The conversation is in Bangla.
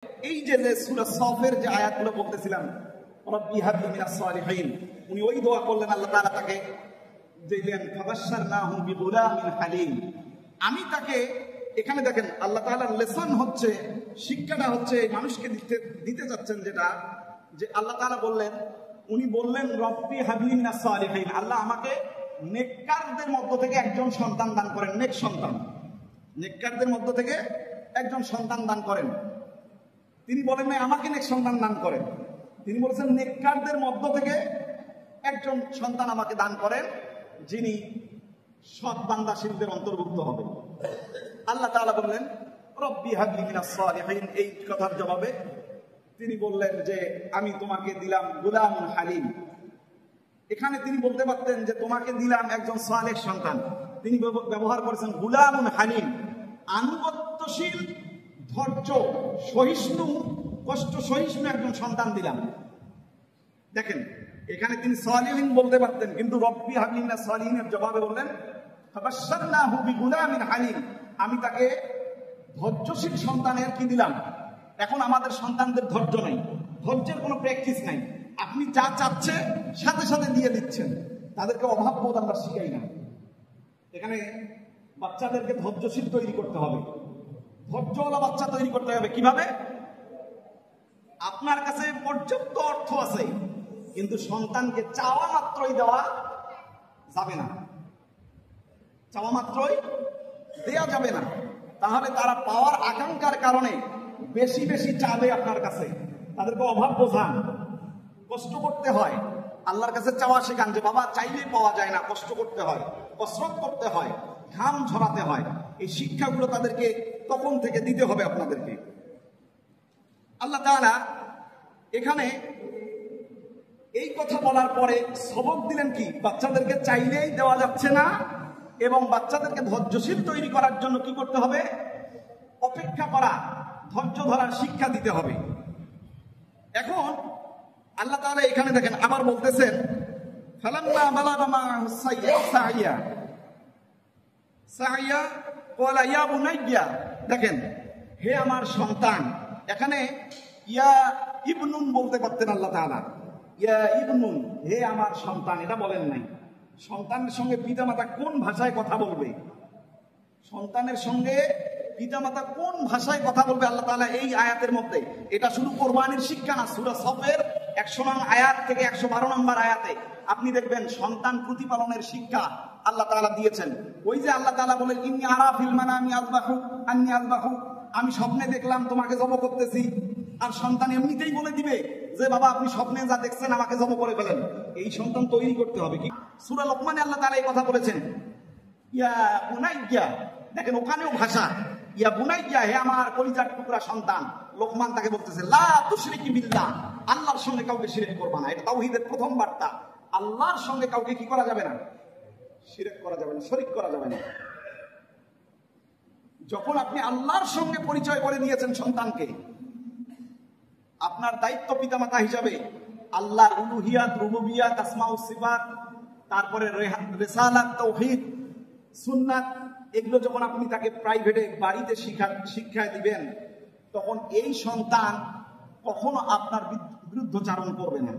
এই যে সূরা সফের যে আয়াতগুলো বলতেছিলাম, রব্বি হাবলি মিনাস সালিহিন, উনি ওই দোয়া করলেন, আল্লাহ তাআলা তাকে দিলেন ফাবাশশারনাহু বিগুলামিন হালিম। আমি তাকে, এখানে দেখেন আল্লাহ তাআলার লেসন হচ্ছে, শিক্ষাটা হচ্ছে মানুষকে দিতে যাচ্ছেন যেটা, যে আল্লাহ তাআলা বললেন, উনি বললেন রব্বি হাবলি মিনাস সালিহিন, আল্লাহ আমাকে নেককারদের মধ্য থেকে একজন সন্তান দান করেন, নেক সন্তান, নেককারদের মধ্য থেকে একজন সন্তান দান করেন। তিনি বলেন না আমাকে নেক সন্তান দান করেন, তিনি বলেছেন নেককারদের মধ্য থেকে একজন সন্তান আমাকে দান করেন, যিনি সৎ বান্দাশীলদের অন্তর্ভুক্ত হবে। আল্লাহ তাআলা বললেন রব্বি হাবলি মিনাস সালিহিন। এই কথার জবাবে তিনি বললেন যে আমি তোমাকে দিলাম গুলামুন হালিম। এখানে তিনি বলতে পারতেন যে তোমাকে দিলাম একজন সালেহ সন্তান, তিনি ব্যবহার করেছেন গুলামুন হালিম, আনুগত্যশীল, ধৈর্য সহিষ্ণু, কষ্ট সহিষ্ণু একজন সন্তান দিলাম। দেখেন এখানে তিনি সালিহিন বলতে পারতেন, কিন্তু রব্বি হাবলি মিনাস সালিহিনের জবাবে বললেন ফাবাশশারনাহু বিগুলামিন হালিম, আমি তাকে ধৈর্যশীল সন্তানের কি দিলাম। এখন আমাদের সন্তানদের ধৈর্য নাই, ধৈর্যের কোনো প্র্যাকটিস নাই, আপনি যা চাচ্ছে সাথে সাথে দিয়ে দিচ্ছেন, তাদেরকে অভাববোধ আমরা শিখাই না। এখানে বাচ্চাদেরকে ধৈর্যশীল তৈরি করতে হবে, ধৈর্যওয়ালা বাচ্চা তৈরি করতে হবে। কিভাবে? আপনার কাছে পর্যাপ্ত অর্থ আছে, কিন্তু সন্তানকে চাওয়া মাত্রই দেওয়া যাবে না, চাওয়া মাত্রই দেওয়া যাবে না, তাহলে তারা পাওয়ার আকাঙ্ক্ষার কারণে বেশি বেশি চাবে আপনার কাছে, তাদেরকে অভাব বোঝান, কষ্ট করতে হয়, আল্লাহর কাছে চাওয়া শেখান যে বাবা চাইলেই পাওয়া যায় না, কষ্ট করতে হয়, কসরত করতে হয়, ঘাম ঝরাতে হয়। এই শিক্ষাগুলো তাদেরকে তখন থেকে দিতে হবে আপনাদেরকে। আল্লাহ তাআলা এখানে এই কথা বলার পরে সবক দিলেন কি, বাচ্চাদেরকে চাইলেই দেওয়া যাচ্ছে না, এবং বাচ্চাদেরকে ধৈর্যশীল তৈরি করার জন্য কি করতে হবে, অপেক্ষা করা, ধৈর্য ধরার শিক্ষা দিতে হবে। এখন আল্লাহ তাআলা এখানে দেখেন আবার বলতেছেন ফালাম্মা বালাগা মা'আহু সাইয়া সাইয়া ক্বালা ইয়া বুনাইয়া। দেখেন হে আমার সন্তান, এখানে ইয়া ইবনুন বলতে পারতেন আল্লাহ তাআলা, ইয়া ইবনুন, হে আমার সন্তান, এটা বলেন নাই। সন্তানের সঙ্গে পিতামাতা কোন ভাষায় কথা বলবে, সন্তানের সঙ্গে পিতামাতা কোন ভাষায় কথা বলবে আল্লাহ তাআলা এই আয়াতের মধ্যে, এটা শুধু কোরবানির শিক্ষা না, সূরা সফের 100 নং আয়াত থেকে 112 নম্বর আয়াতে আপনি দেখবেন সন্তান প্রতিপালনের শিক্ষা আল্লাহ তাআলা দিয়েছেন। ওই যে আল্লাহ তাআলা বলেন ইন্নী আরা ফিল মানামি আযবাহু আন্নী আযবাহু, আমি স্বপ্নে দেখলাম তোমাকে জব করতেছি, আর সন্তান এমনিতেই বলে দিবে যে বাবা আপনি স্বপ্নে যা দেখছেন আমাকে জব করে ফেলেন। এই সন্তান তৈরি করতে হবে। কি সূরা লোকমানে আল্লাহ তাআলা এই কথা বলেছেন ইয়া বুনাইয়া। দেখেন ওখানেও ভাষা ইয়া বুনাইয়া, হে আমার কলিজার টুকরা সন্তান। লোকমান তাকে বলতেছে লা তুশরিকি বিল্লাহ, আল্লাহর সঙ্গে কাউকে শিরক করবা না। এটা তাওহীদের প্রথম বার্তা, আল্লাহর সঙ্গে কাউকে কি করা যাবে না, শিরক করা যাবে না, শরীক করা যাবে না। যখন আপনি আল্লাহর সঙ্গে পরিচয় করে দিয়েছেন সন্তানকে, আপনার দায়িত্ব পিতামাতা হিসাবে আল্লাহর উলুহিয়াত, রুবুবিয়াত, আসমা ও সিফাত, তারপরে রিসালাত, তাওহীদ, সুন্নাত, এগুলো যখন আপনি তাকে প্রাইভেটে বাড়িতে শিক্ষা দিবেন, তখন এই সন্তান কখনো আপনার বিরুদ্ধচারণ করবে না।